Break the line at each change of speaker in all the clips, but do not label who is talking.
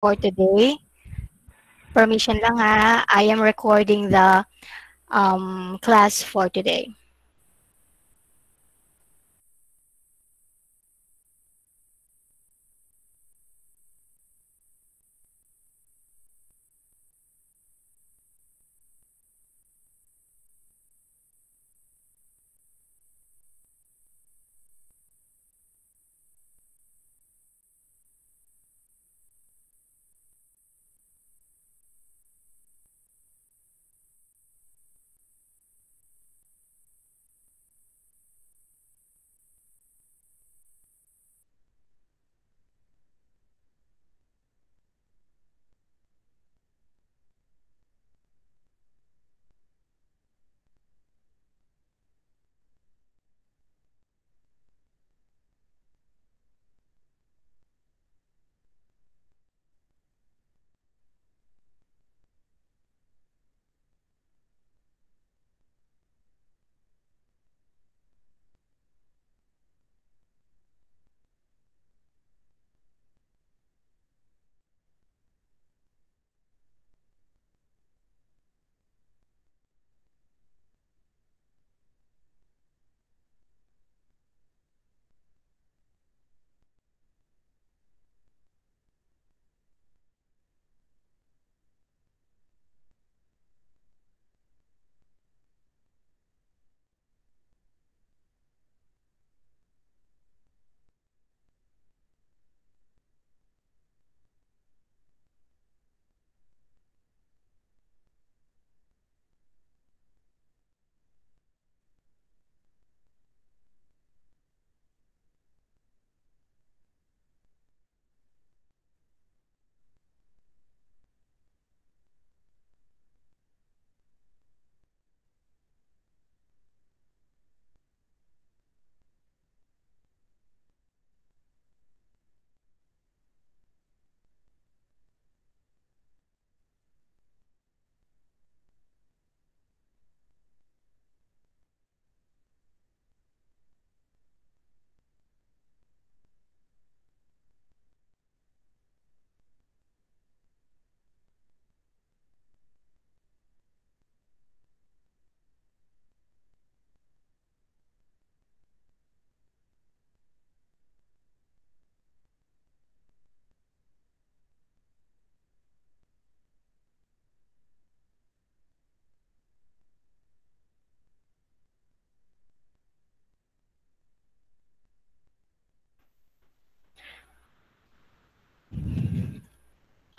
for today. Permission lang ha. I am recording the class for today.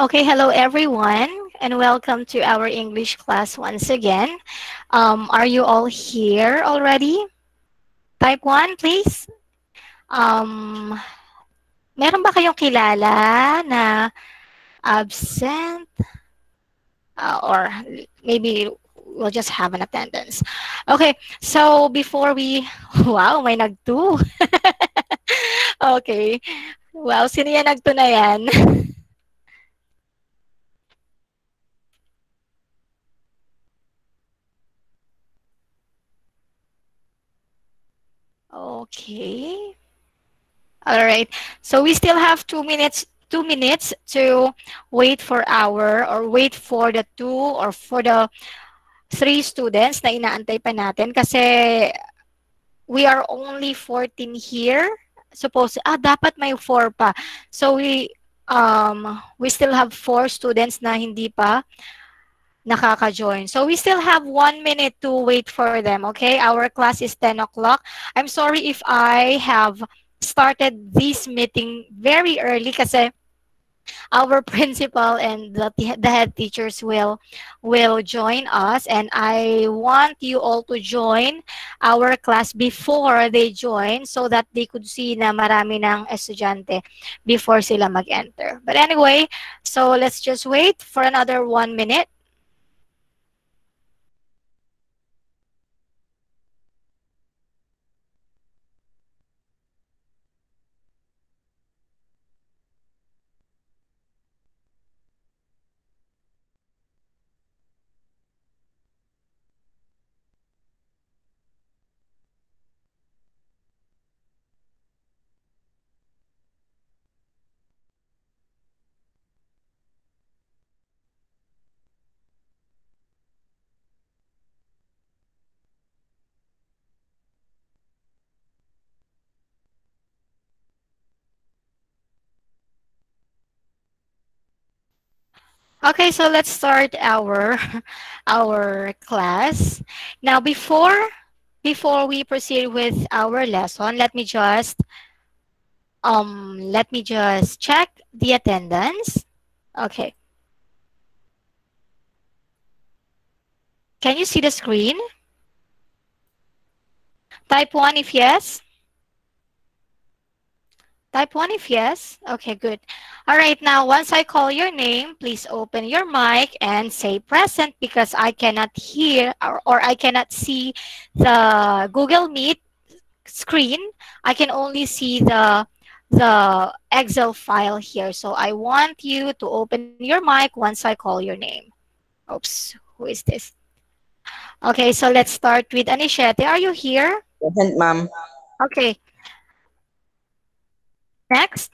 Okay, hello everyone, and welcome to our English class once again. Are you all here already? Type 1, please. Um, Meron ba kayong kilala na absent? Or maybe we'll just have an attendance. Okay, so before we, wow, may nag-2. Okay. Wow, sino yan nag-2 na yan? Okay. All right. So we still have 2 minutes, 2 minutes to wait for our or wait for the two or for the three students na inaantay pa natin kasi we are only 14 here. Dapat may 4 pa. So we still have 4 students na hindi pa nakaka-join. So we still have 1 minute to wait for them, okay? Our class is 10 o'clock. I'm sorry if I have started this meeting very early kasi our principal and the head teachers will join us, and I want you all to join our class before they join so that they could see na marami ng estudyante before sila mag-enter. But anyway, so let's just wait for another 1 minute. Okay, so let's start our our class. Now before we proceed with our lesson, let me just check the attendance. Okay. Can you see the screen? Type 1 if yes. Type 1 if yes. Okay, good. All right, now once I call your name, please open your mic and say present because I cannot hear or I cannot see the Google Meet screen. I can only see the Excel file here. So I want you to open your mic once I call your name. Oops, who is this? Okay, so let's start with Anishete. Are you here?
Present, ma'am.
Okay, next.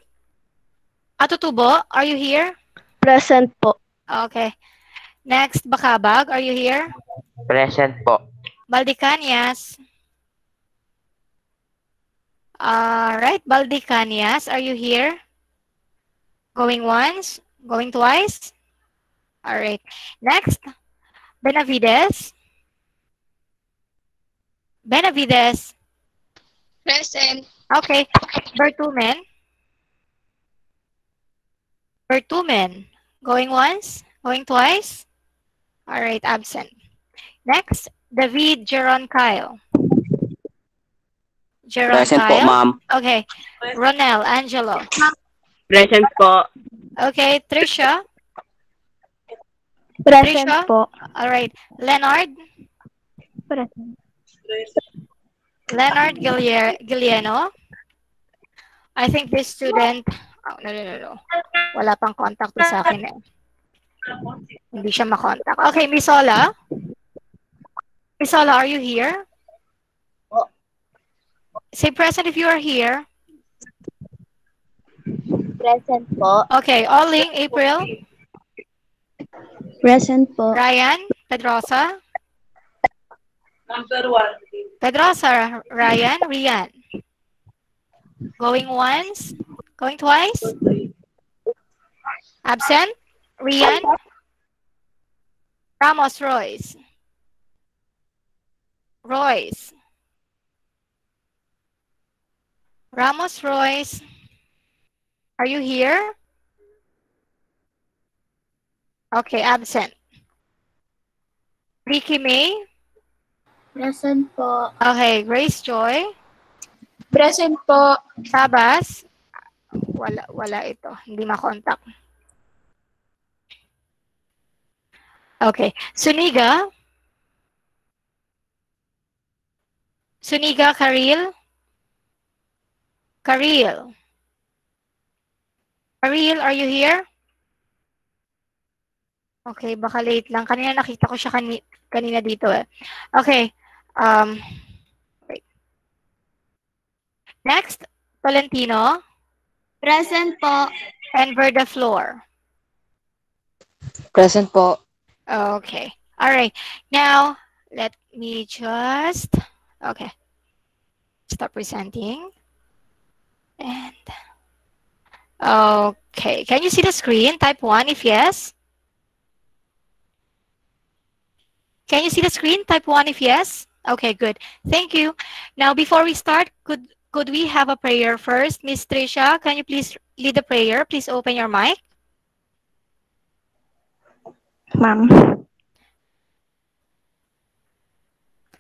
Atutubo, are you here?
Present po.
Okay. Next, Bakabag, are you here?
Present po.
Baldicanias. All right, Baldicanias, are you here? Going once? Going twice? All right. Next, Benavides. Benavides.
Present.
Okay. Bertumen. Bertumen. Going once? Going twice? All right, absent. Next, David Jeron Kyle. Jeron
Present po,
Kyle.
ma'am.
Okay. Ronel Angelo.
Present po.
Okay, Trisha.
Present
Trisha.
po.
All right. Leonard.
Present.
Leonard Guilieno. I think this student, oh, no. Wala pang contact to sa akin eh. Hindi siya makontak. Okay, Miss Ola. Miss Ola, are you here? Say present if you are here.
Present po.
Okay, Oling, April.
Present po.
Ryan, Pedrosa.
Number 1.
Pedrosa, Ryan, Rian. Going once? Going twice? Absent? Rian? Ramos, Royce. Royce. Ramos, Royce. Are you here? Okay, absent. Ricky May.
Present po.
Okay, Grace Joy.
Present po.
Sabas. Wala ito. Hindi makontak. Okay. Suniga. Suniga Karil. Karil. Karil, are you here? Okay, baka late lang. Kanina nakita ko siya kanina dito eh. Okay. Wait. Next, Tolentino.
Present po.
And Verda Floor.
Present po.
Okay. All right. Now, let me just, okay. Stop presenting. And, okay. Can you see the screen? Type 1 if yes. Can you see the screen? Type 1 if yes. Okay, good. Thank you. Now, before we start, could we have a prayer first? Miss Tricia, can you please lead the prayer? Please open your mic.
Ma'am.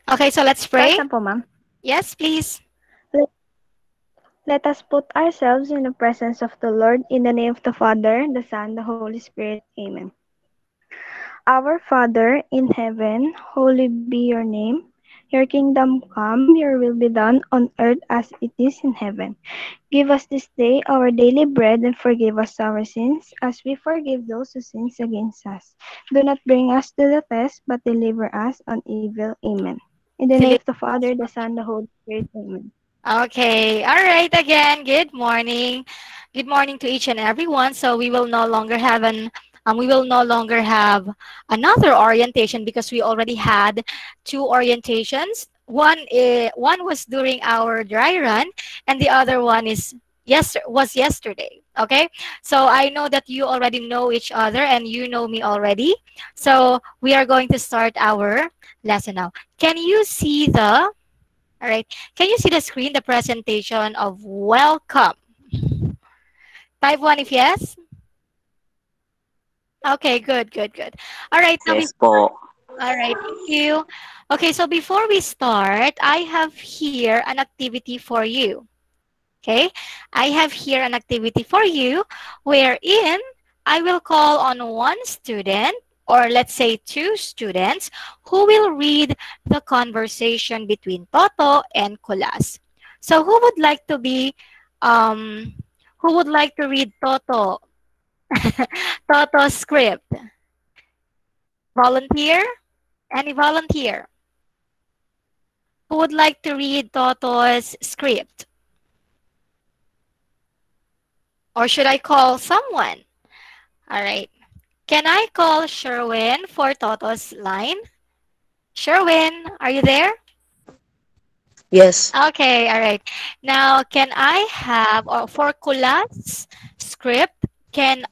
Okay, so let's pray.
Present po, ma'am.
Yes, please.
Let us put ourselves in the presence of the Lord in the name of the Father, the Son, the Holy Spirit. Amen. Our Father in heaven, holy be your name. Your kingdom come, your will be done on earth as it is in heaven. Give us this day our daily bread and forgive us our sins as we forgive those who sin against us. Do not bring us to the test, but deliver us on evil. Amen. In the name of the Father, the Son, the Holy Spirit. Amen.
Okay. All right. Again, good morning. Good morning to each and everyone. So we will no longer have another orientation because we already had two orientations. One was during our dry run, and the other one was yesterday. Okay, so I know that you already know each other and you know me already. So we are going to start our lesson now. Can you see the, all right, can you see the screen, the presentation of welcome? Type one if yes. Okay, good, good, good. All right, now
Yes po.
all right, thank you. Okay, so before we start, I have here an activity for you. Okay, I have here an activity for you wherein I will call on one student, or let's say two students, who will read the conversation between Toto and Kulas. So um, who would like to read Toto, Toto's script? Volunteer? Any volunteer? Who would like to read Toto's script? Or should I call someone? All right. Can I call Sherwin for Toto's line? Sherwin, are you there?
Yes.
Okay, all right. Now, can I have, or for Kulat's script, can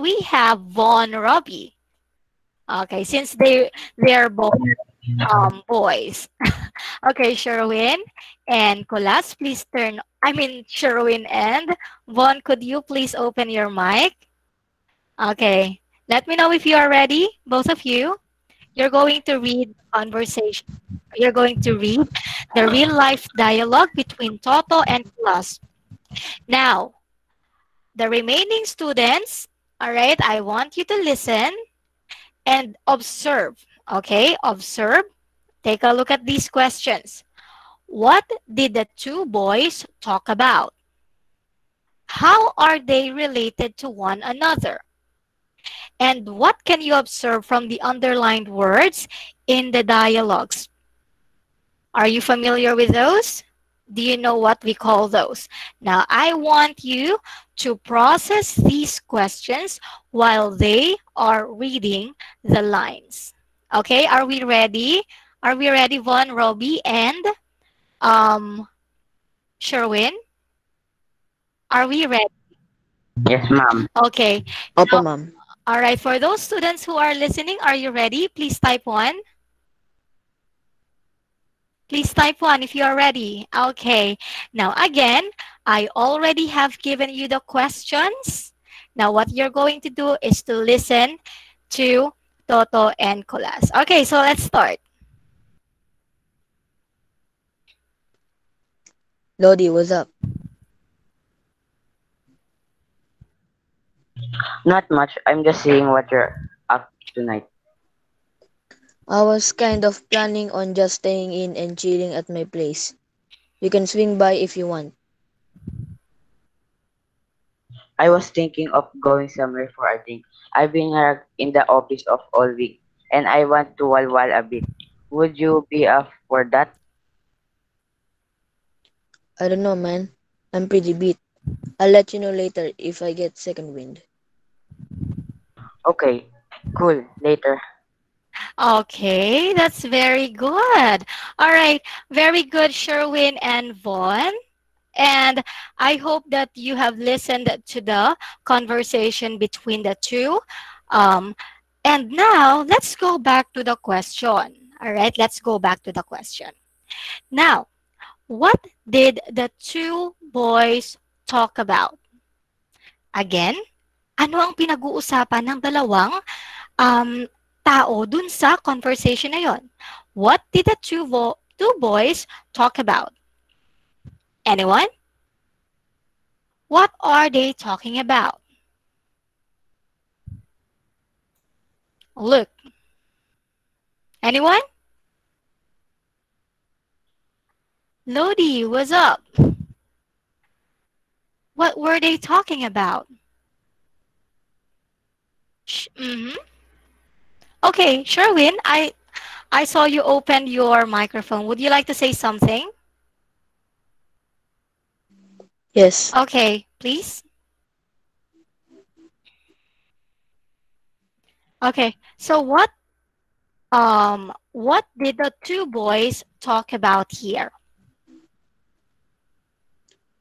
we have Von Robbie? Okay, since they're both boys. Okay, Sherwin and Kulas, please Sherwin and Von, could you please open your mic? Okay. Let me know if you are ready, both of you. You're going to read conversation. You're going to read the real life dialogue between Toto and Plus. Now, the remaining students, all right, I want you to listen and observe. Okay, observe. Take a look at these questions. What did the two boys talk about? How are they related to one another? And what can you observe from the underlined words in the dialogues? Are you familiar with those? Do you know what we call those? Now, I want you to process these questions while they are reading the lines. Okay, are we ready? Are we ready, Von, Robbie, and um, Sherwin? Are we ready?
Yes, ma'am.
Okay.
Opo,
Now,
ma'am.
all right, for those students who are listening, are you ready? Please type one. Please type one if you are ready. Okay. Now, again, I already have given you the questions. Now, what you're going to do is to listen to Toto and Colas. Okay, so let's start.
Lodi, what's up?
Not much. I'm just seeing what you're up tonight.
I was kind of planning on just staying in and chilling at my place. You can swing by if you want.
I was thinking of going somewhere for a drink. I've been in the office of all week, and I want to walwal a bit. Would you be up for that?
I don't know, man. I'm pretty beat. I'll let you know later if I get second wind.
Okay, cool. Later.
Okay, that's very good. All right, very good, Sherwin and Vaughn. And I hope that you have listened to the conversation between the two. Um, and now let's go back to the question. All right, let's go back to the question. Now, what did the two boys talk about? Again, ano ang pinag-uusapan ng dalawang um, tao dun sa conversation na yon? What did the two boys talk about? Anyone? What are they talking about? Look. Anyone? Lodi, what's up? What were they talking about? Mm-hmm. Okay, Sherwin, I saw you open your microphone. Would you like to say something?
Yes.
Okay, please. Okay, so what did the two boys talk about here?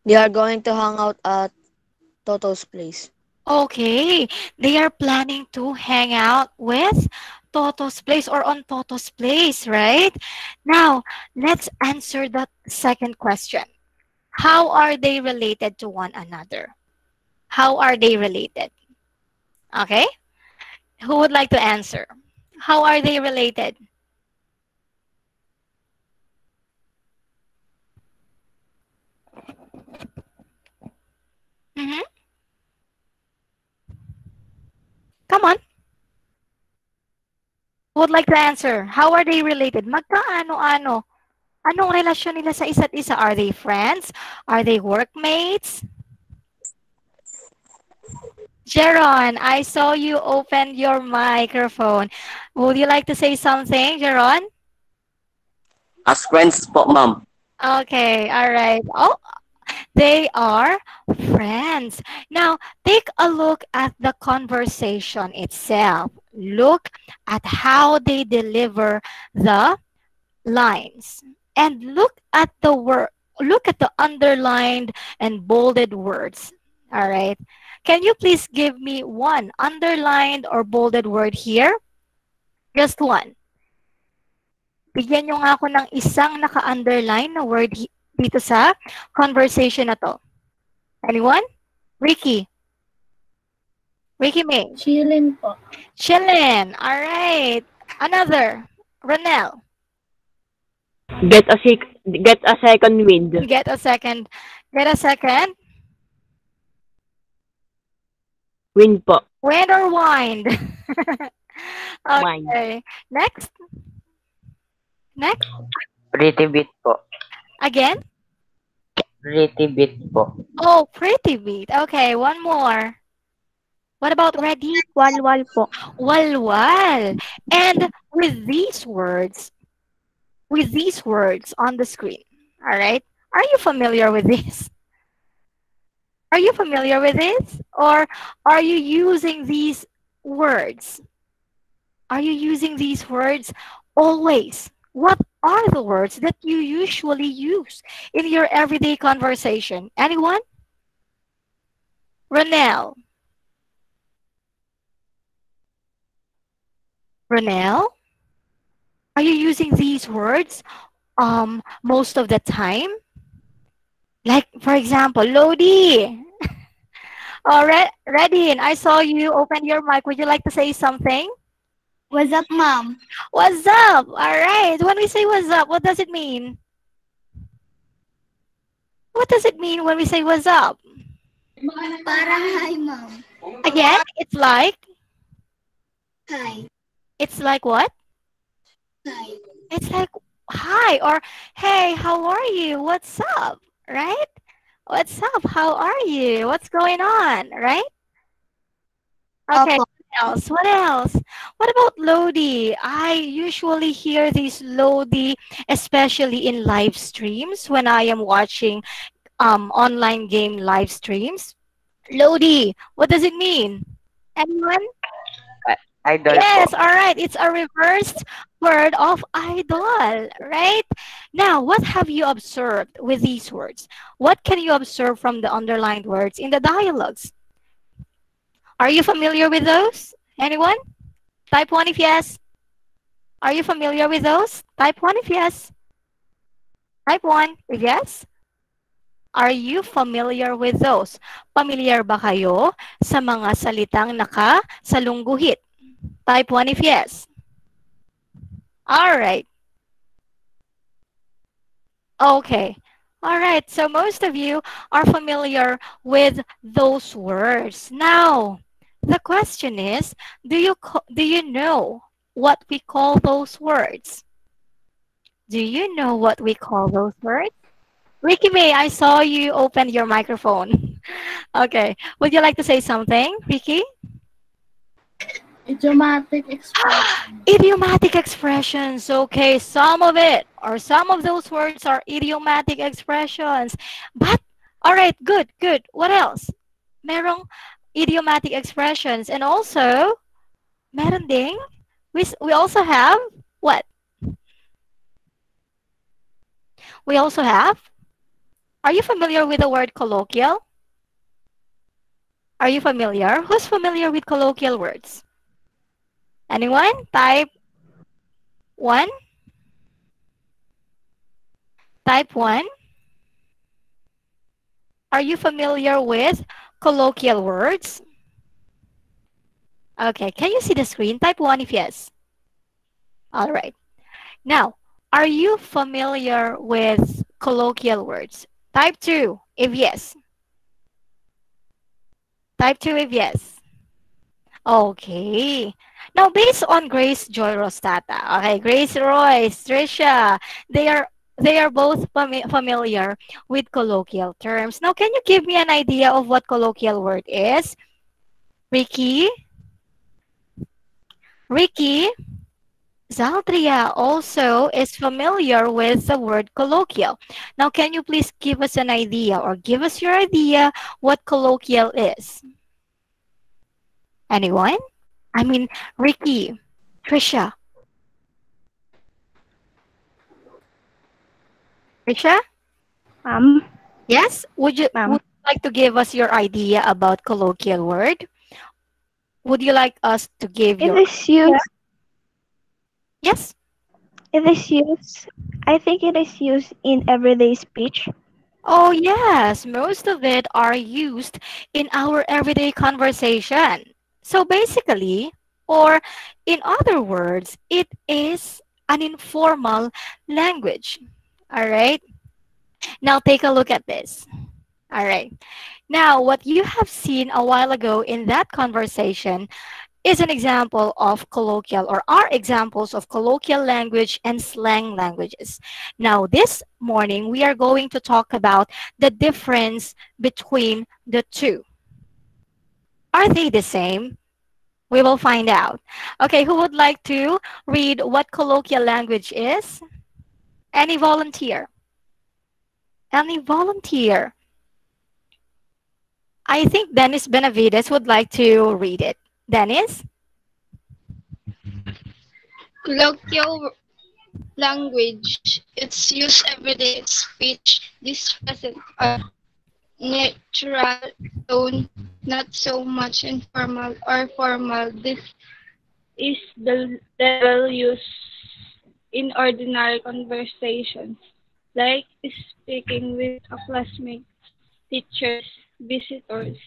They are going to hang out at Toto's place.
Okay, they are planning to hang out with Toto's place or on Toto's place, right? Now, let's answer the second question. How are they related to one another? How are they related? Okay, who would like to answer? How are they related? Mm-hmm. Come on, who would like to answer? How are they related? Magkaano-ano? Anong relasyon nila sa isa't isa? Are they friends? Are they workmates? Jeron, I saw you open your microphone. Would you like to say something, Jeron?
As friends po, ma'am.
Okay, all right. Oh, they are friends. Now, take a look at the conversation itself. Look at how they deliver the lines. And look at the word, look at the underlined and bolded words. All right. Can you please give me one underlined or bolded word here? Just one. Bigyan nyo nga ako ng isang naka-underline na word dito sa conversation na to. Anyone? Ricky. Ricky May.
Chilling po.
Chillin. All right. Another. Ronel.
Get a second wind.
Get a second. Get a second.
Wind po.
Wind or wind?
Wind.
Okay. Next. Next.
Pretty bit po.
Again.
Pretty bit po.
Oh, pretty beat. Okay, one more. What about ready?
Walwal po.
Walwal. And with these words on the screen, all right? Are you familiar with this? Are you familiar with this? Or are you using these words? Are you using these words always? What are the words that you usually use in your everyday conversation? Anyone? Ronel. Ronel? Are you using these words most of the time? Like, for example, Lodi. All right, Redin, I saw you open your mic. Would you like to say something?
What's up, ma'am?
What's up? All right. When we say what's up, what does it mean? What does it mean when we say what's up?
Parang hi, ma'am.
Again, it's like
Hi.
what?
Hi.
It's like hi or hey, how are you? What's up? Right? What's up? How are you? What's going on? Right? Okay.
Opo.
What else? What else? What about Lodi? I usually hear these Lodi, especially in live streams when I am watching online game live streams. Lodi, what does it mean? Anyone?
Idol
Yes,
po.
all right. It's a reversed word of idol, right? Now, what have you observed with these words? What can you observe from the underlined words in the dialogues? Are you familiar with those? Anyone? Type 1 if yes. Are you familiar with those? Type 1 if yes. Type 1 if yes. Are you familiar with those? Familiar ba kayo sa mga salitang nakasalungguhit? Type 1 if yes. All right. Okay. All right. So most of you are familiar with those words. Now, the question is, do you know what we call those words? Do you know what we call those words? Ricky May, I saw you open your microphone. Okay. Would you like to say something, Ricky?
Idiomatic expression.
Idiomatic expressions. Okay, some of it or some of those words are idiomatic expressions. But, all right, good, good. What else? Merong idiomatic expressions. And also, meron ding, we also have, what? We also have Are you familiar with the word colloquial? Are you familiar? Who's familiar with colloquial words? Anyone? Type 1? Type 1? Are you familiar with colloquial words? Okay, can you see the screen? Type 1 if yes. All right. Now, are you familiar with colloquial words? Type 2 if yes. Type 2 if yes. Okay. Now, based on Grace Joy Rostata, okay, Grace Royce, Trisha, they are they are both familiar with colloquial terms. Now, can you give me an idea of what colloquial word is? Ricky? Ricky? Zaldria also is familiar with the word colloquial. Now, can you please give us an idea or give us your idea what colloquial is? Anyone? I mean, Ricky, Trisha, Trisha?
Ma'am,
Yes? Would
ma'am.
you like to give us your idea about colloquial word? Would you like us to give
It
your
is
idea?
used.
Yes?
It is used. I think it is used in everyday speech.
Oh, yes. Most of it are used in our everyday conversation. So basically, or in other words, it is an informal language. All right. Now take a look at this. All right. Now, what you have seen a while ago in that conversation is an example of colloquial or are examples of colloquial language and slang languages. Now, this morning, we are going to talk about the difference between the two. Are they the same? We will find out. Okay, who would like to read what colloquial language is? Any volunteer? Any volunteer? I think Dennis Benavides would like to read it. Dennis?
Colloquial language. It's used everyday speech. This present a natural tone, not so much informal or formal. This is the level used in ordinary conversations, like speaking with a classmate, teachers, visitors.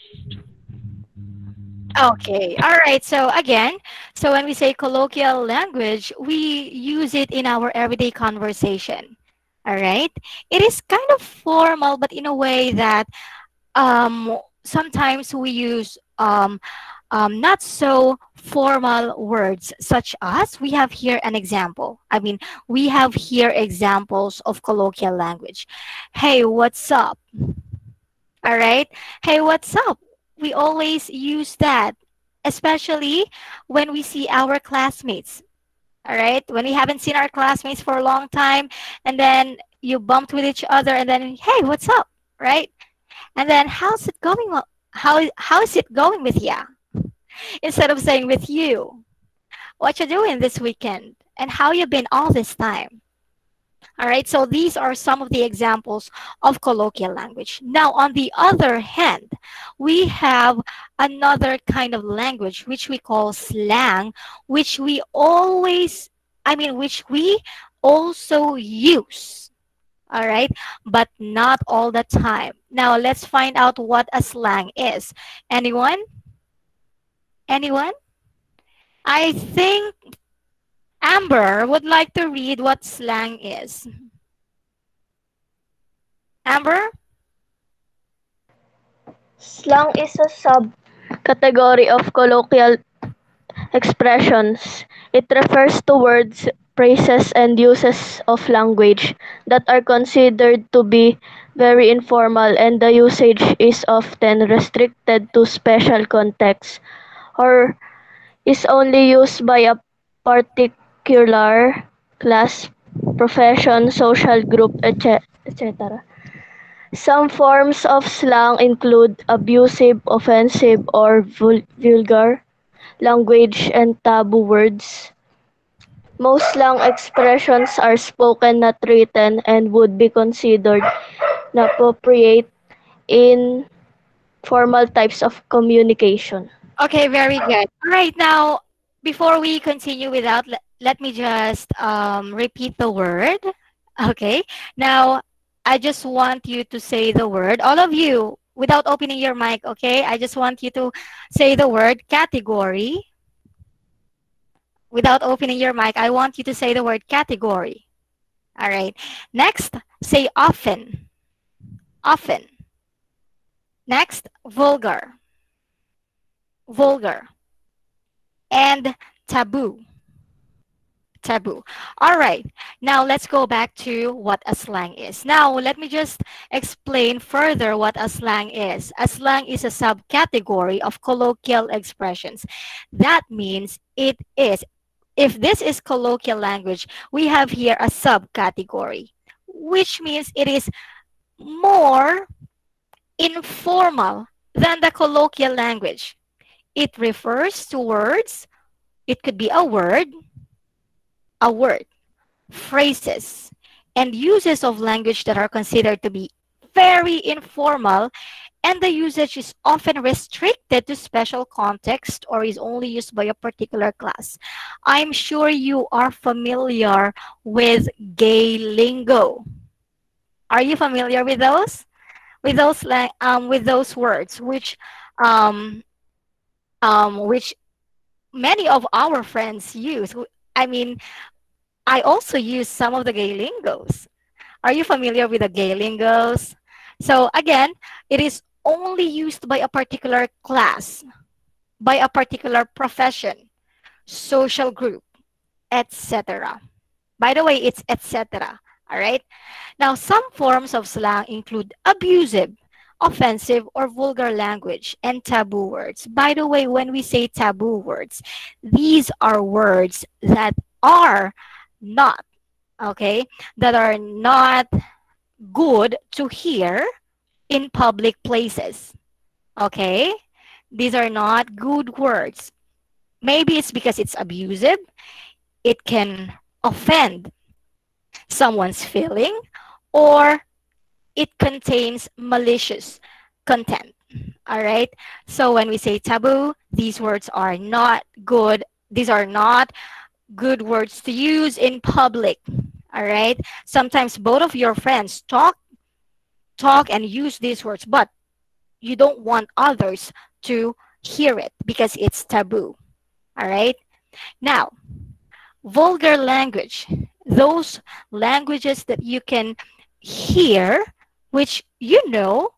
Okay, all right. So again, so when we say colloquial language, we use it in our everyday conversation. All right. It is kind of formal, but in a way that sometimes we use not so formal words, such as we have here an example. I mean, we have here examples of colloquial language. Hey, what's up? All right. Hey, what's up? We always use that, especially when we see our classmates. All right. When we haven't seen our classmates for a long time, and then you bumped with each other, and then, hey, what's up? Right. And then, how's it going? How is it going with ya? Instead of saying with you, what you doing this weekend, and how you been all this time. All right, so these are some of the examples of colloquial language. Now, on the other hand, we have another kind of language which we call slang, which we always, which we also use. All right, but not all the time. Now, let's find out what a slang is. Anyone? Anyone? I think Amber would like to read what slang is. Amber?
Slang is a subcategory of colloquial expressions. It refers to words, phrases, and uses of language that are considered to be very informal, and the usage is often restricted to special contexts or is only used by a particular class, profession, social group, etc. Some forms of slang include abusive, offensive, or vulgar language and taboo words. Most slang expressions are spoken, not written, and would be considered inappropriate in formal types of communication.
Okay, very good. All right, now before we continue without, let me just repeat the word. Okay, now I just want you to say the word, all of you, without opening your mic. Okay, I just want you to say the word category without opening your mic. I want you to say the word category. All right, next, say often. Often. Next, vulgar. Vulgar. And taboo. Taboo. All right. Now let's go back to what a slang is. Now let me just explain further what a slang is. A slang is a subcategory of colloquial expressions. That means it is, if this is colloquial language, we have here a subcategory, which means it is more informal than the colloquial language. It refers to words. It could be a word, phrases, and uses of language that are considered to be very informal, and the usage is often restricted to special context or is only used by a particular class. I'm sure you are familiar with gay lingo. Are you familiar with those? With those words, um, which many of our friends use. I mean, I also use some of the gay lingos. Are you familiar with the gay lingos? So again, it is only used by a particular class, by a particular profession, social group, etc. By the way, it's etc. All right. Now, some forms of slang include abusive, offensive, or vulgar language and taboo words. By the way, when we say taboo words, these are words that are not, okay, that are not good to hear in public places. Okay? These are not good words. Maybe it's because it's abusive. It can offend someone's feeling, or it contains malicious content. All right? So when we say taboo, these words are not good. These are not good words to use in public. All right? Sometimes both of your friends talk and use these words, but you don't want others to hear it because it's taboo. All right? Now, vulgar language, those languages that you can hear, which you know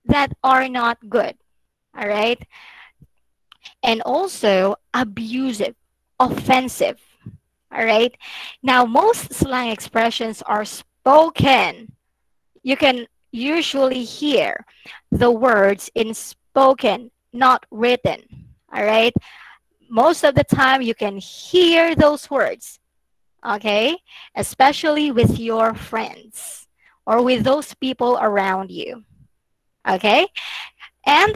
that are not good. All right? And also abusive, offensive. All right? Now, most slang expressions are spoken. You can usually hear the words in spoken, not written. All right? Most of the time, you can hear those words. Okay? Especially with your friends or with those people around you. Okay? And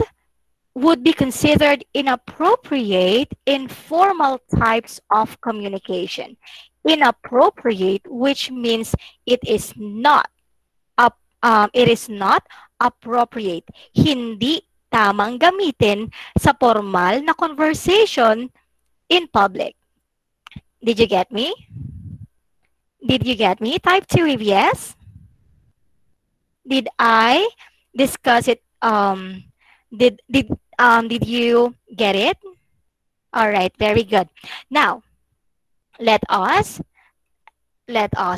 would be considered inappropriate in formal types of communication. Inappropriate, which means it is not it is not appropriate. Hindi tamang gamitin sa formal na conversation in public. Did you get me? Did you get me? Type 2 if yes. Did I discuss it? Did you get it? All right, very good. Now, let us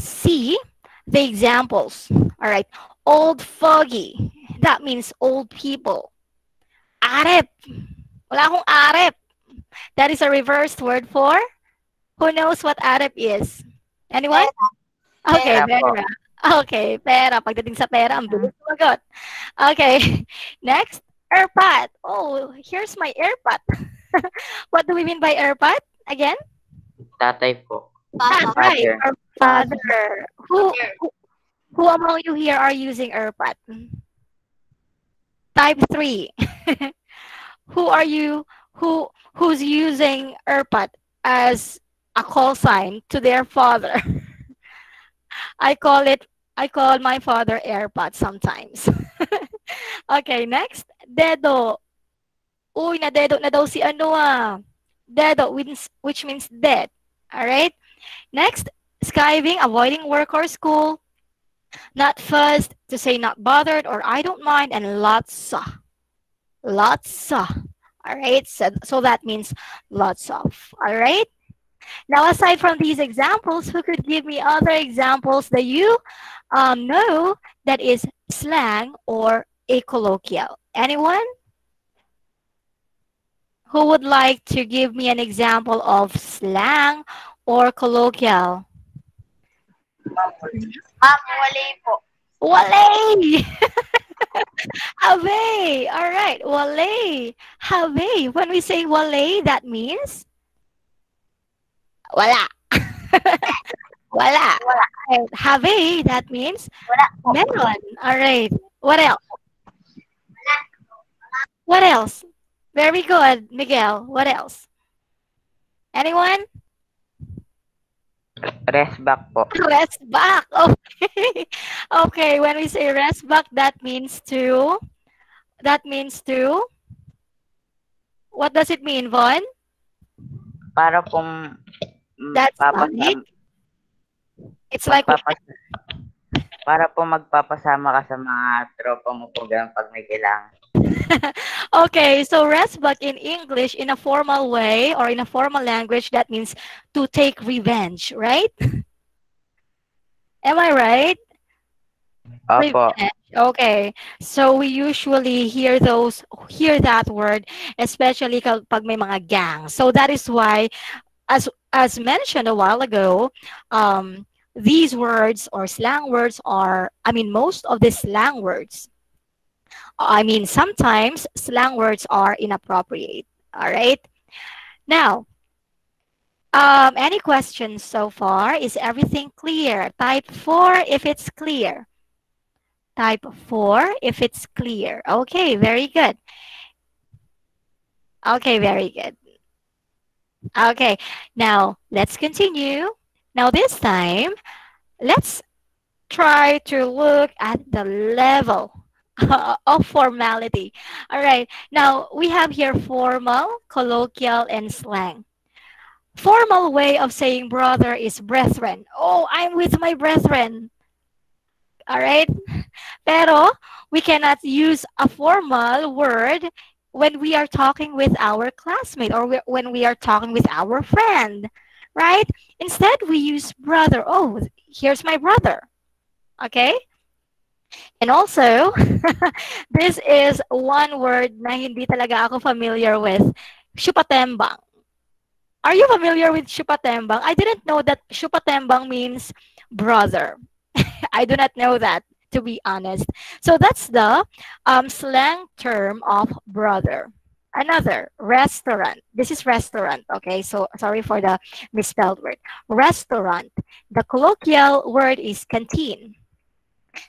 see the examples. All right, old fogey. That means old people. Arep. Wala akong arep. That is a reversed word for? Who knows what arep is? Anyone? Okay,
Pera po.
pera. Okay, pera. Pagdating sa pera, ang bilis sumagot. Okay, next, airpot. Oh, here's my airpot. What do we mean by airpot? Again?
Tatay po.
That's right,
Father.
our father. Who among you here are using airpot? Type 3. Who are you? Who's using airpot as a call sign to their father? I call it I call my father airpot sometimes. Okay, next. Dedo. Uy, nadedo na daw si ano ah. Dedo, which means dead. Alright? Next, skiving, avoiding work or school. Not fussed, to say not bothered or I don't mind. And lots. Lots. Alright? So that means lots of. Alright? Now, aside from these examples, who could give me other examples that you know that is slang or a colloquial? Anyone? Who would like to give me an example of slang or colloquial?
Ma'am, wali po.
Wale! Have. All right, wale. Have. When we say wale, that means wala. Wala. Right. Have, that means
Wala po.
meron. All right. What else? What else? Very good, Miguel. What else? Anyone?
Rest back po.
Rest back. Okay. Okay, when we say rest back, that means to, what does it mean, Von?
Para pong
That's like, it's like,
para po magpapasama ka sa mga tropa mo po ganun pag may kailangan.
okay, so rest back in English, in a formal way or in a formal language, that means to take revenge, right? Am I right?
Opo.
Okay. So we usually hear that word, especially kapag may mga gangs. So that is why, as mentioned a while ago, these words or slang words are, most of the slang words, sometimes slang words are inappropriate. All right. Now, any questions so far? Is everything clear? Type 4 if it's clear. Type 4 if it's clear. Okay, very good. Okay, very good. Okay, now let's continue. Now this time, let's try to look at the level of formality. All right, now we have here formal, colloquial, and slang. Formal way of saying brother is brethren. Oh, I'm with my brethren. All right? Pero we cannot use a formal word when we are talking with our classmate or when we are talking with our friend, right? Instead, we use brother. Oh, here's my brother. Okay? And also, this is one word na hindi talaga ako familiar with, syupatembang. Are you familiar with syupatembang? I didn't know that syupatembang means brother. I do not know that, to be honest. So that's the slang term of brother. Another, restaurant. This is restaurant, okay? So sorry for the misspelled word. Restaurant. The colloquial word is canteen.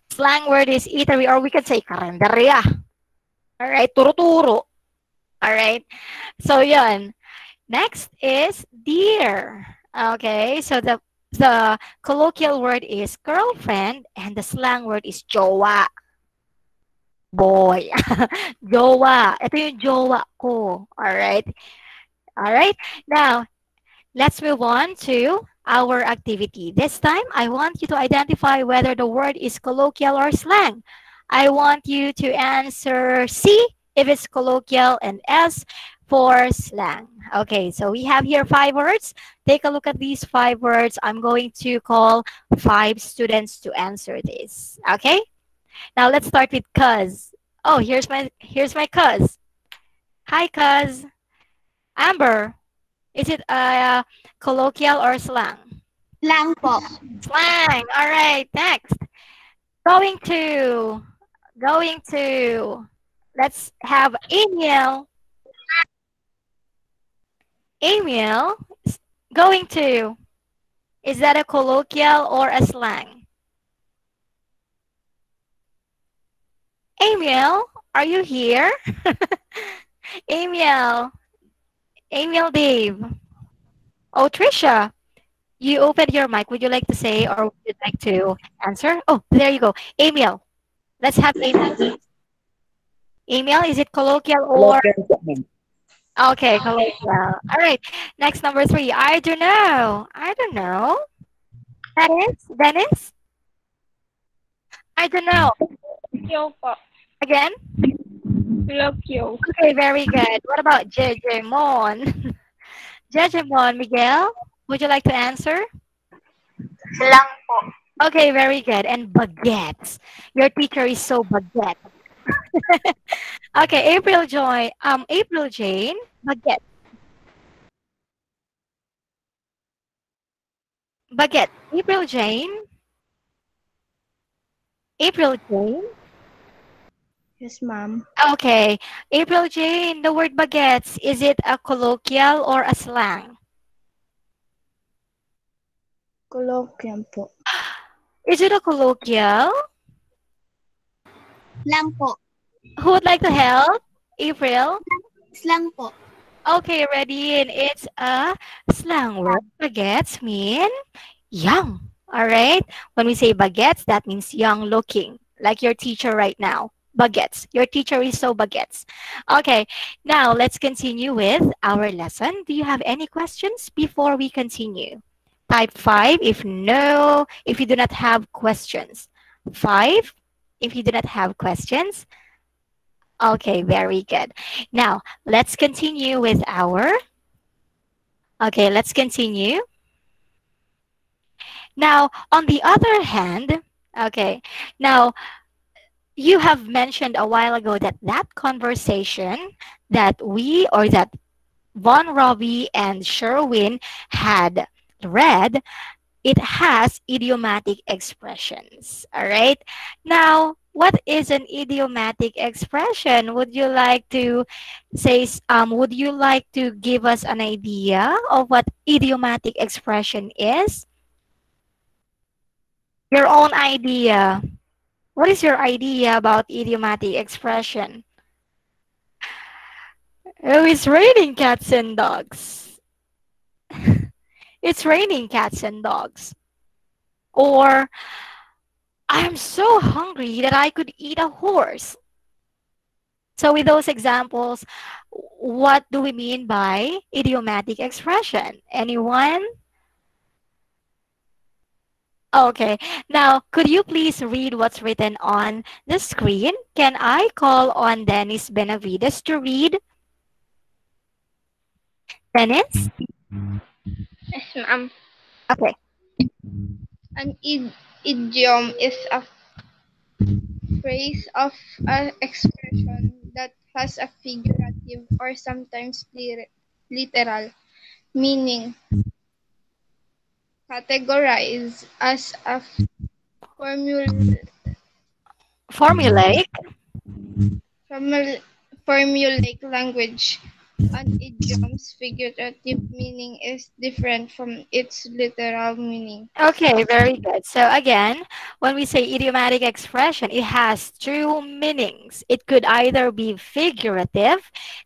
Slang word is eatery, or we can say karinderya. All right, turo-turo. All right. So yun. Next is dear. Okay, so the colloquial word is girlfriend and the slang word is jowa. Boy. Jowa. Ito yung jowa ko. Alright? Alright? Now, let's move on to our activity. This time, I want you to identify whether the word is colloquial or slang. I want you to answer C if it's colloquial and S for slang. Okay, so we have here 5 words. Take a look at these 5 words. I'm going to call 5 students to answer this. Okay? Now let's start with cuz. Oh, here's my cuz. Hi, cuz. Amber, is it colloquial or slang?
Slang po.
Slang. All right, next. Going to. Let's have Emil. Emil, going to. Is that a colloquial or a slang? Emil, are you here? Emil Dave. Oh, Trisha, You opened your mic. Would you like to say or would you like to answer? Oh, there you go. Emil. Let's have Emil. Emil, is it colloquial or
Colloquial po, ma'am.
okay, colloquial? All right. Next, number three. I don't know. I don't know. Dennis? Dennis? I don't know.
Colloquio po.
Again?
Colloquio.
Okay, very good. What about Jejemon? Jejemon, Miguel? Would you like to answer?
Slang po.
Okay, very good. And baguettes. Your teacher is so baguette. Okay, April Jane, baguette. Baguette. April Jane. April Jane.
Yes, ma'am.
Okay. April Jane, the word baguettes, is it a colloquial or a slang?
Colloquial po.
Is it a colloquial?
Slang po.
Who would like to help? April?
Slang po.
Okay, ready? And it's a slang word. Baguettes mean young. All right? When we say baguettes, that means young looking, like your teacher right now. Baguettes. Your teacher is so baguettes. Okay, now let's continue with our lesson. Do you have any questions before we continue? Type 5 if if you do not have questions. 5 if you do not have questions. Okay, very good. Now, let's continue with let's continue. Now, on the other hand, okay, now you have mentioned a while ago that conversation that that Von Robbie and Sherwin had read, it has idiomatic expressions. All right. Now, what is an idiomatic expression? Would you like to would you like to give us an idea of what idiomatic expression is? Your own idea. What is your idea about idiomatic expression? Oh, it's raining cats and dogs. It's raining cats and dogs. Or, I'm so hungry that I could eat a horse. So with those examples, what do we mean by idiomatic expression? Anyone? Okay. Now, could you please read what's written on the screen? Can I call on Dennis Benavides to read? Dennis?
Yes, ma'am.
Okay.
An idiom is a phrase of an expression that has a figurative or sometimes literal meaning, categorized as a
Formulaic.
formulaic language. An idiom's figurative meaning is different from its literal meaning.
Okay, very good. So again, when we say idiomatic expression, it has two meanings. It could either be figurative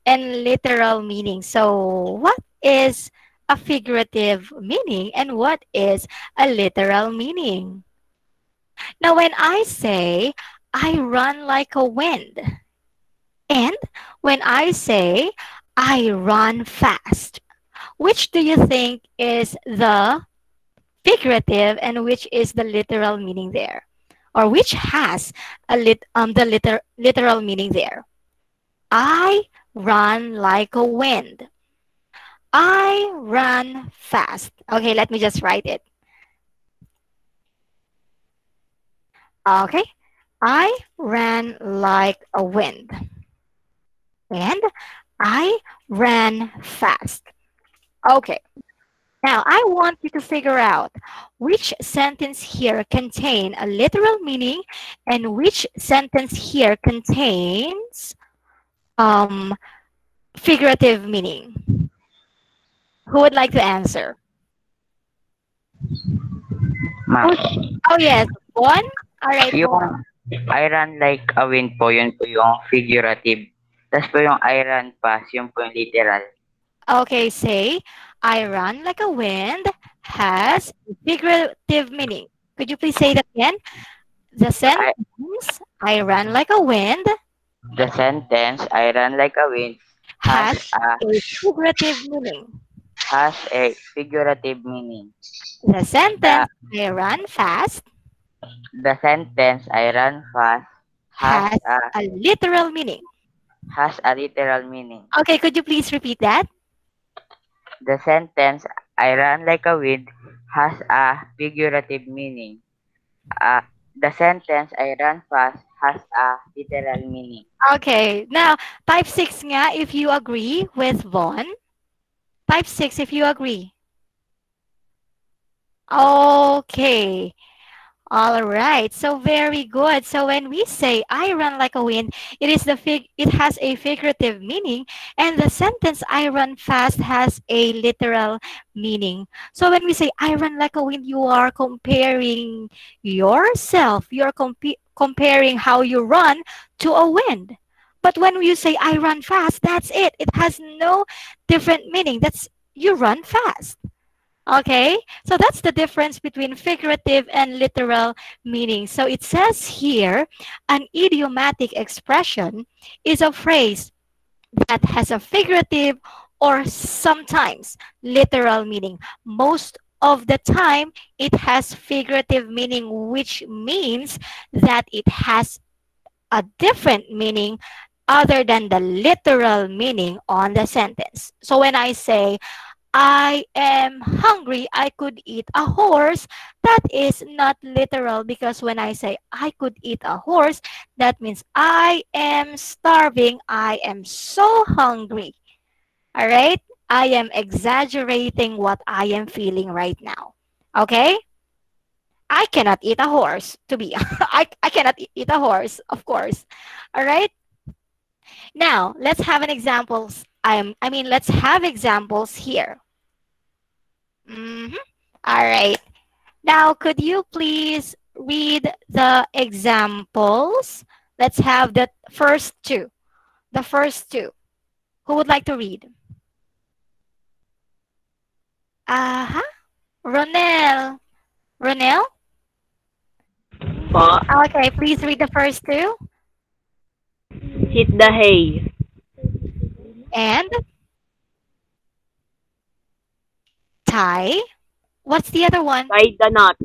and literal meaning. So what is a figurative meaning and what is a literal meaning? Now, when I say, I run like a wind, and when I say, I run fast, which do you think is the figurative and which is the literal meaning there? Or which has the literal meaning there? I run like a wind. I run fast. Okay, let me just write it. Okay, I ran like a wind. And I ran fast. Okay. Now, I want you to figure out which sentence here contain a literal meaning and which sentence here contains figurative meaning. Who would like to answer?
Ma'am,
Oh, yes. One? All right.
yung I run like a wind po, yun po yung figurative. Tapos po yung I run fast, yun po yung literal.
Okay, say, I run like a wind. has a figurative meaning. Could you please say that again? The
I,
sentence, I run like a wind,
the sentence "I run like a wind"
has
a
a figurative meaning.
has a figurative meaning.
The
The
sentence, I run fast,
the sentence "I run fast" has
has a literal meaning.
a literal meaning.
Okay, could you please repeat that?
The sentence "I run like a wind" has a figurative meaning. Uh, the sentence "I run fast" has a literal meaning.
Okay, now type 6 nga if you agree with Vaughn. Type 6 if you agree. Okay. All right. So very good. So when we say I run like a wind, it has a figurative meaning, and the sentence I run fast has a literal meaning. So when we say I run like a wind, you are comparing yourself. You're comparing how you run to a wind. But when you say I run fast, that's it. It has no different meaning. That's you run fast. Okay, so that's the difference between figurative and literal meaning. So it says here, an idiomatic expression is a phrase that has a figurative or sometimes literal meaning. Most of the time, it has figurative meaning, which means that it has a different meaning other than the literal meaning on the sentence. So when I say, I am hungry, I could eat a horse. That is not literal because when I say I could eat a horse, that means I am starving. I am so hungry. All right? I am exaggerating what I am feeling right now. Okay? I cannot eat a horse to be. I cannot eat a horse, of course. All right? Now, let's have an examples. Let's have examples here. Mhm. All right. Now, could you please read the examples? Let's have the first two. The first two. Who would like to read? Uh-huh. Ronel. Ronel?
Po.
Okay, please read the first two.
Hit the hay.
And tie. What's the other one?
Tie the knot.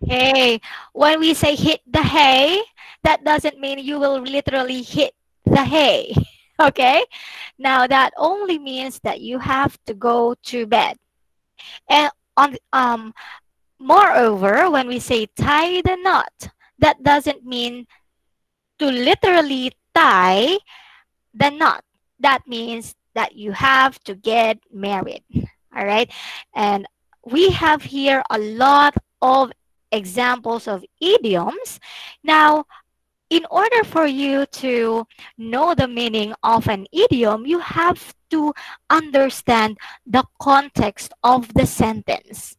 Okay. When we say hit the hay, that doesn't mean you will literally hit the hay. Okay? Now that only means that you have to go to bed. And moreover, when we say tie the knot, that doesn't mean to literally tie the knot. That means that you have to get married. All right? And we have here a lot of examples of idioms. Now, in order for you to know the meaning of an idiom, you have to understand the context of the sentence.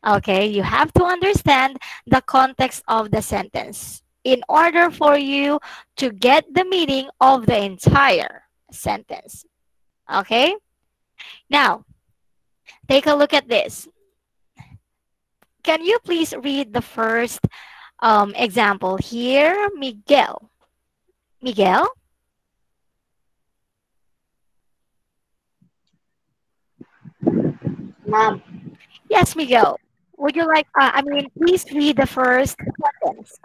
Okay, you have to understand the context of the sentence in order for you to get the meaning of the entire sentence. Okay, now take a look at this. Can you please read the first example here, Miguel? Miguel?
Ma'am,
Yes, Miguel. Would you like, please read the first sentence.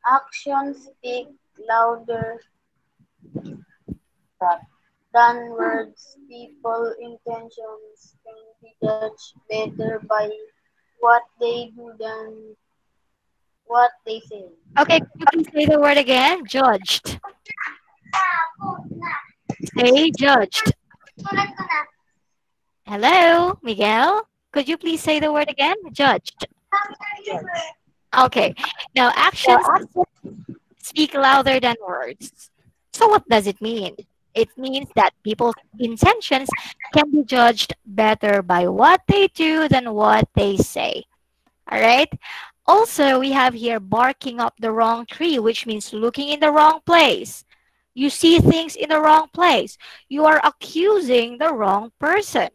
actions speak louder than words. People intentions can be judged better by what they do than what they say.
Okay, could you please say the word again? Judged. Say judged. Hello, Miguel. Could you please say the word again? Judged. Okay. Now, actions speak louder than words. So what does it mean? It means that people's intentions can be judged better by what they do than what they say. All right? Also, we have here barking up the wrong tree, which means looking in the wrong place. You see things in the wrong place. You are accusing the wrong person.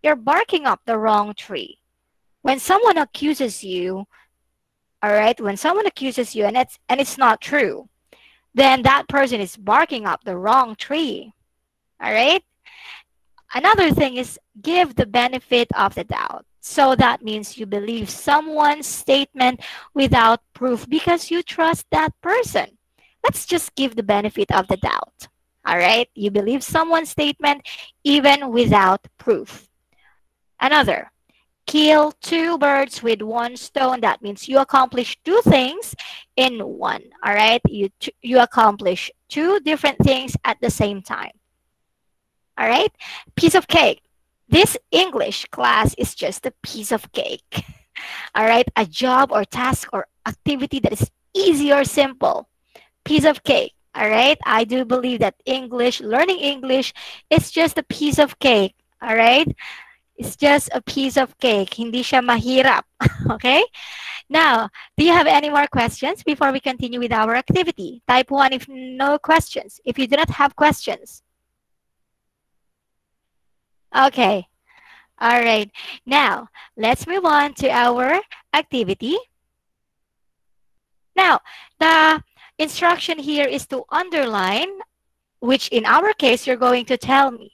you're barking up the wrong tree. When someone accuses you, all right, when someone accuses you and it's not true, then that person is barking up the wrong tree. All right? Another thing is give the benefit of the doubt. So that means you believe someone's statement without proof because you trust that person. Let's just give the benefit of the doubt. All right? You believe someone's statement even without proof. Another, kill two birds with one stone. That means you accomplish two things in one. All right? You accomplish two different things at the same time. All right? Piece of cake. This English class is just a piece of cake. All right? A job or task or activity that is easy or simple. Piece of cake. All right? I do believe that learning English is just a piece of cake. All right? It's just a piece of cake. Hindi siya mahirap. Okay? Now, do you have any more questions before we continue with our activity? Type 1 if no questions. If you do not have questions. Okay. All right. Now, let's move on to our activity. Now, the instruction here is to underline, which in our case, you're going to tell me.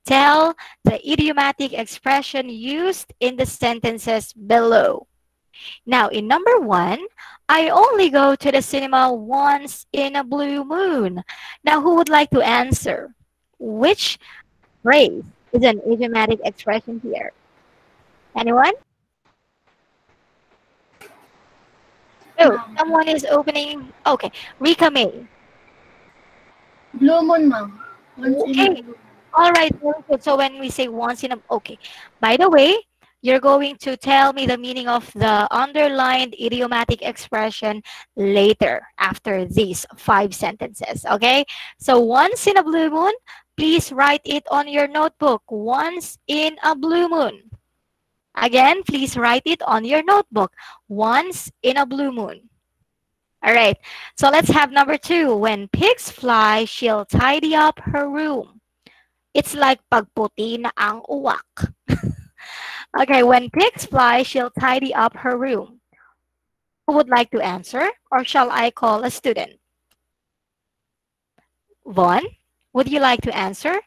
Tell the idiomatic expression used in the sentences below. Now, in number 1, I only go to the cinema once in a blue moon. Now, who would like to answer? Which phrase is an idiomatic expression here? Anyone? Oh, someone is opening. Okay, Rika May.
Blue moon, ma'am. Once in a
Okay.
blue.
All right, very good. So when we say once in a, okay. By the way, you're going to tell me the meaning of the underlined idiomatic expression later after these 5 sentences, okay? So once in a blue moon, please write it on your notebook. Once in a blue moon. Again, please write it on your notebook. Once in a blue moon. All right, so let's have number 2. When pigs fly, she'll tidy up her room. It's like pagputi na ang uwak. Okay, when pigs fly, she'll tidy up her room. Who would like to answer? Or shall I call a student? Vaughn, would you like to answer?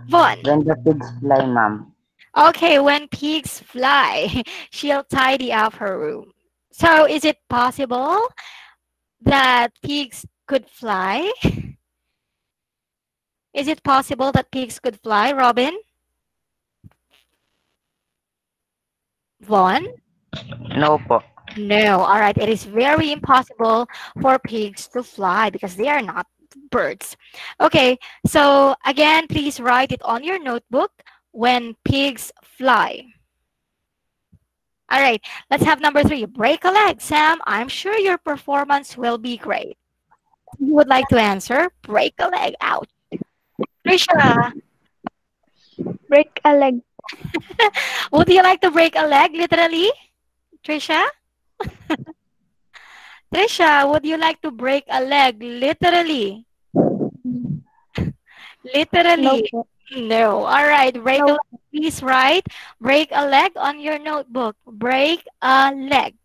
Vaughn.
When the pigs fly, ma'am.
Okay, when pigs fly, she'll tidy up her room. So is it possible that pigs could fly? Is it possible that pigs could fly, Robin? Vaughn?
No po.
No. All right. It is very impossible for pigs to fly because they are not birds. Okay. So again, please write it on your notebook. When pigs fly. All right. Let's have number 3. Break a leg. Sam, I'm sure your performance will be great. You would like to answer? Break a leg. Ouch. Trisha,
Break a leg.
would you like to break a leg literally? Trisha? Trisha, would you like to break a leg literally? Literally?
No.
No. All right. Break a
No.
leg. Please write break a leg on your notebook. Break a leg.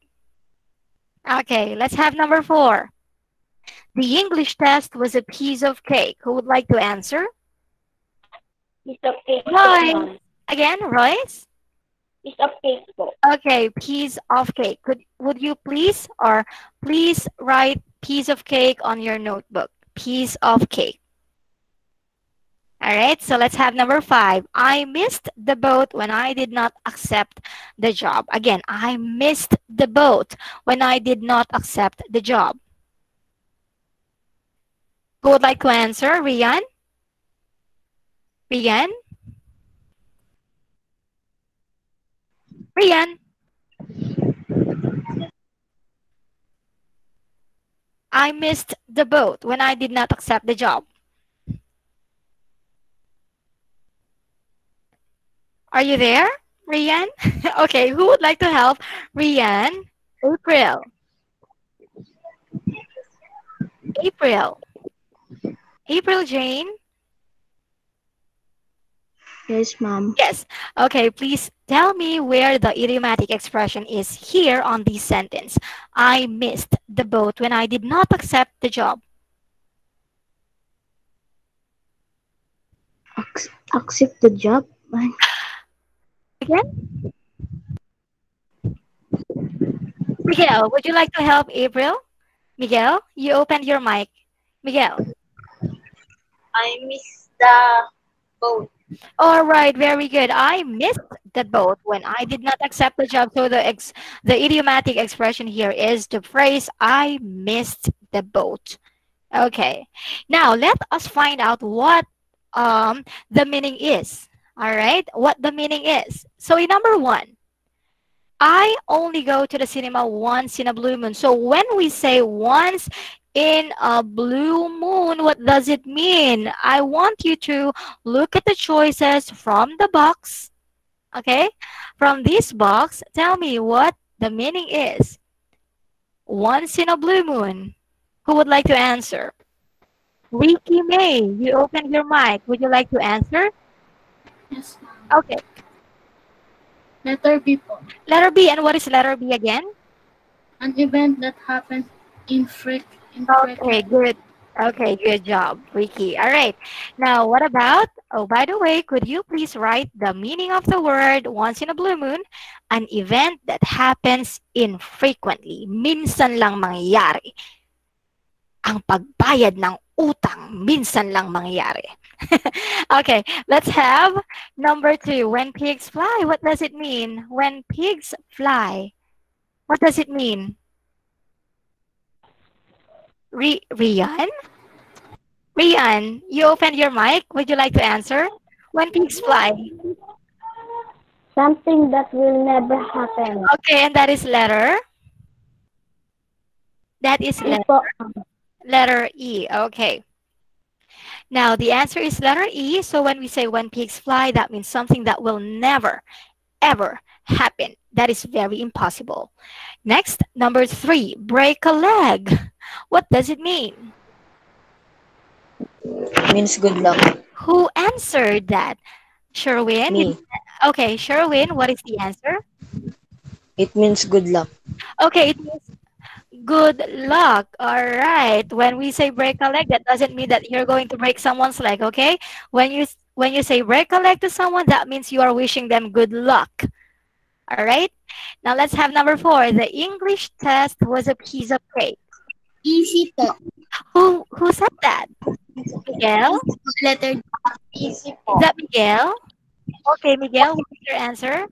Okay. Let's have number 4. The English test was a piece of cake. Who would like to answer?
Piece of cake po,
Royce.
ma'am.
Again, Royce?
Piece of cake po.
Okay, piece of cake. Would you please write piece of cake on your notebook? Piece of cake. All right, so let's have number 5. I missed the boat when I did not accept the job. Again, I missed the boat when I did not accept the job. Who would like to answer? Rian? Rian? Rian? I missed the boat when I did not accept the job. Are you there, Rian? Okay, who would like to help Rian? April. April. April Jane?
Yes, ma'am.
Yes. Okay, please tell me where the idiomatic expression is here on this sentence. I missed the boat when I did not accept the job.
Accept the job.
Again? Miguel, would you like to help April? Miguel, you opened your mic. Miguel.
I miss the boat.
All right, very good. I missed the boat when I did not accept the job. So the idiomatic expression here is the phrase I missed the boat. Okay. Now let us find out what the meaning is. All right, what the meaning is. So in number one, I only go to the cinema once in a blue moon. So when we say once in a blue moon, what does it mean? I want you to look at the choices from the box. Okay? From this box, tell me what the meaning is. Once in a blue moon. Who would like to answer? Ricky May, you opened your mic. Would you like to answer?
Yes, ma'am.
Okay.
Letter B po.
Letter B. And what is letter B again?
An event that happens
Okay,
infrequently.
good. Okay, good job, Ricky. All right. Now, what about, oh, by the way, could you please write the meaning of the word once in a blue moon? An event that happens infrequently. Minsan lang mangyayari. Ang pagbayad ng utang, minsan lang mangyayari. Okay, let's have number two. When pigs fly, what does it mean? When pigs fly, what does it mean? Rian? Rian, you opened your mic. Would you like to answer? When pigs fly.
Something that will never happen.
Okay, and that is letter? That is letter E. Okay. Now, the answer is letter E. So when we say when pigs fly, that means something that will never, ever happen. That is very impossible. Next, number three, break a leg. What does it mean?
Means good luck.
Who answered that? Sherwin?
Me.
Okay, Sherwin, what is the answer?
It means good luck.
Okay, it means good luck. All right. When we say break a leg, that doesn't mean that you're going to break someone's leg, okay? When you say break a leg to someone, that means you are wishing them good luck. All right? Now let's have number four. The English test was a piece of cake.
Easy po.
Who said that? Miguel?
Letter D. Easy
Is
po.
that Miguel? Okay, Miguel, what is your answer?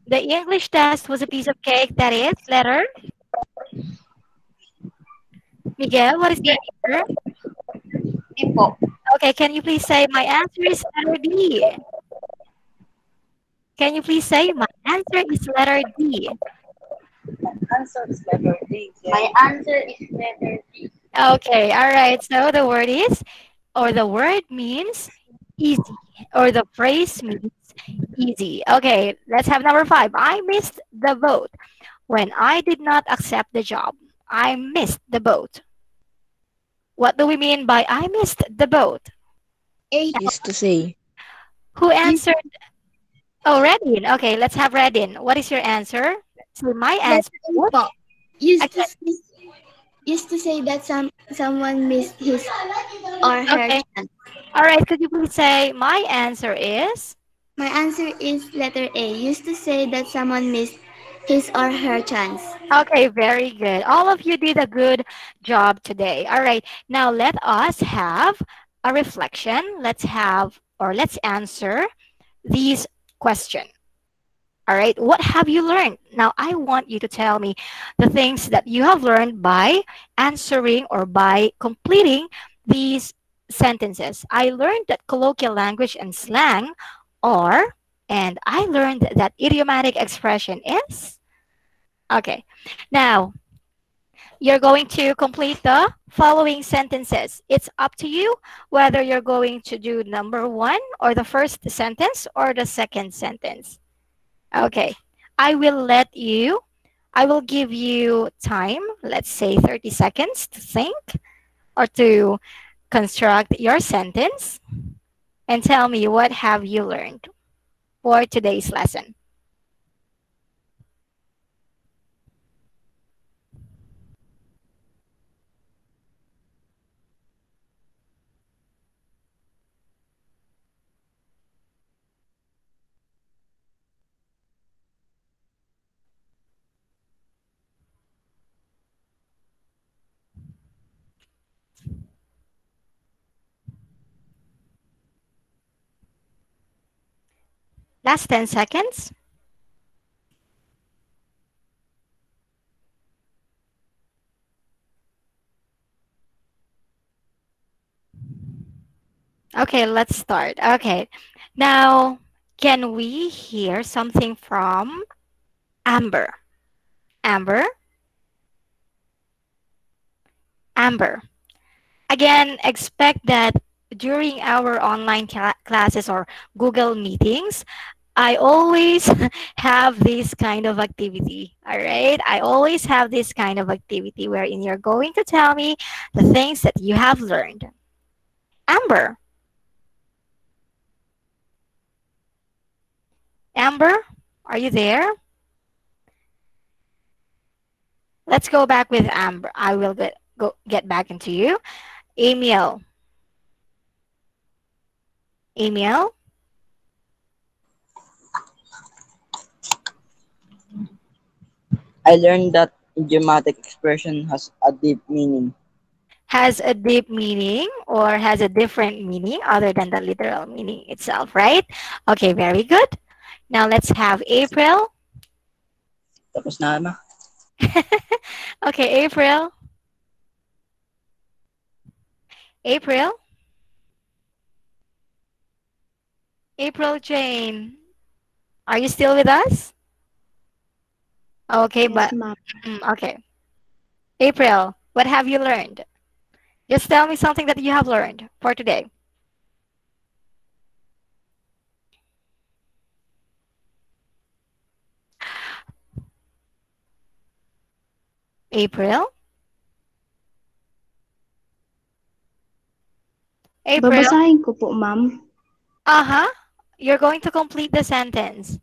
The English test was a piece of cake. That is letter? Miguel, what is the answer?
D po.
Okay, can you please say my answer is letter D? Can you please say my answer is letter D?
Answer is letter D.
My answer is letter D.
Okay, all right. So the word is, or the word means easy, or the phrase means easy. Okay, let's have number five. I missed the boat when I did not accept the job. I missed the boat. What do we mean by I missed the boat?
A.
Used to say.
Who answered? Oh, Redin. Okay, let's have Redin. What is your answer? So my answer
Letter A po.
Okay.
Used to say that someone missed his or her
Okay.
chance.
All right, could you please say my answer is?
My answer is letter A. Used to say that someone missed his or her chance.
Okay, very good. All of you did a good job today. All right, now let us have a reflection. Let's answer these questions. All right, what have you learned? Now, I want you to tell me the things that you have learned by answering or by completing these sentences. I learned that colloquial language and slang are, and I learned that idiomatic expression is. Okay, now you're going to complete the following sentences. It's up to you whether you're going to do number one or the first sentence or the second sentence. Okay, I will let you I will give you time, let's say 30 seconds to think or to construct your sentence and tell me what have you learned for today's lesson. Last 10 seconds. Okay, let's start. Okay, now can we hear something from Amber? Amber? Amber. Again, expect that during our online classes or Google meetings, I always have this kind of activity. All right. I always have this kind of activity wherein you're going to tell me the things that you have learned. Amber. Amber, are you there? Let's go back with Amber. I will get back into you. Emil. Emil.
I learned that idiomatic expression has a deep meaning.
Has a deep meaning or has a different meaning other than the literal meaning itself, right? Okay, very good. Now let's have April.
Tapos na, ma.
Okay, April. April. April Jane. Are you still with us? Okay,
Yes,
but
ma'am.
okay. April, what have you learned? Just tell me something that you have learned for today. April? April?
Babasahin ko po, ma'am.
Uh-huh. You're going to complete the sentence.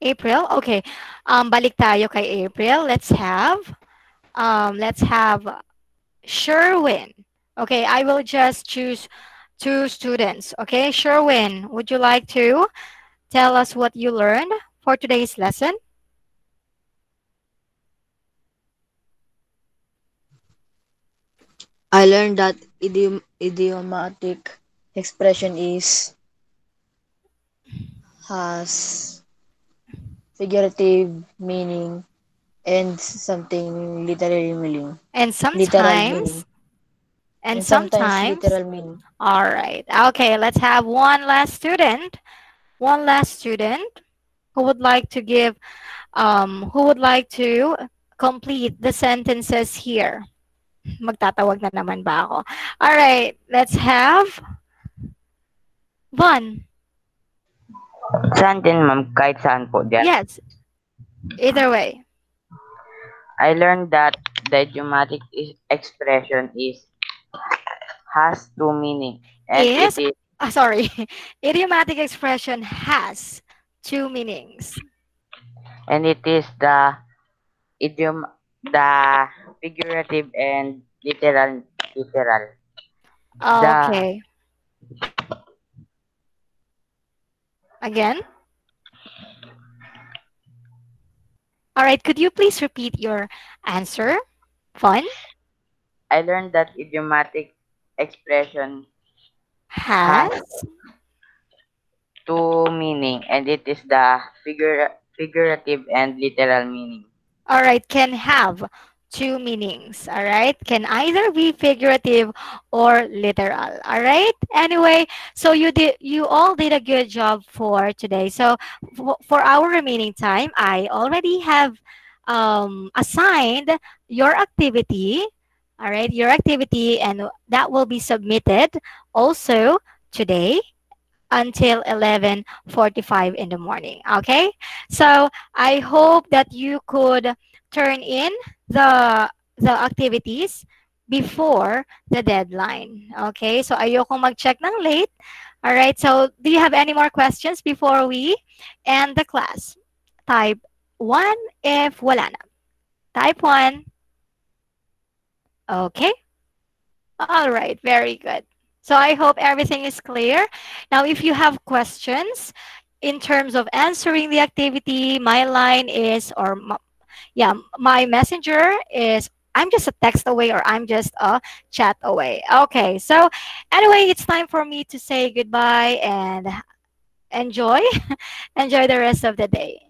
April? Okay. Balik tayo kay April. Let's have Sherwin. Okay, I will just choose two students. Okay, Sherwin, would you like to tell us what you learned for today's lesson?
I learned that idiomatic expression has figurative meaning and something literary meaning.
And
Literal meaning.
sometimes, and
Sometimes
sometimes,
literal meaning.
all right. Okay, let's have one last student. One last student who would like to who would like to complete the sentences here. Magtatawag na naman ba ako? All right, let's have Von.
Saan din, ma'am? Kahit saan po dyan.
Yes, either way.
I learned that the idiomatic expression has two meaning, and
Is,
it is
sorry, idiomatic expression has two meanings.
the idiom the figurative and literal.
Okay. Again? All right, could you please repeat your answer? Fun?
I learned that idiomatic expression
Has?
two meaning, and it is the figurative and literal meaning.
All right, can have two meanings. All right, can either be figurative or literal. All right. Anyway, so you all did a good job for today. So for our remaining time, I already have assigned your activity, all right, your activity, and that will be submitted also today until 11:45 in the morning. Okay? So I hope that you could turn in the activities before the deadline. Okay? So ayokong mag-check ng late. All right. So do you have any more questions before we end the class? Type 1 if wala na. Type 1. Okay. All right. Very good. So I hope everything is clear. Now, if you have questions in terms of answering the activity, my line is, yeah, my messenger is, I'm just a text away or I'm just a chat away. Okay. So anyway, it's time for me to say goodbye and enjoy, enjoy the rest of the day.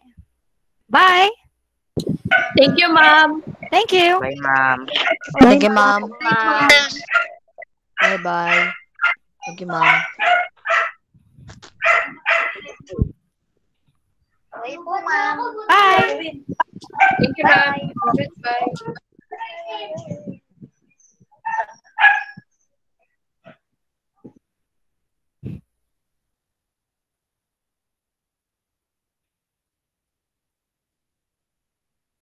Bye.
Thank you, ma'am.
Thank you.
Bye, ma'am.
Thank you, ma'am.
Ma'am.
Bye-bye. Thank you, ma'am.
Okay po, ma'am.
Bye.
Thank you, ma'am. Goodbye.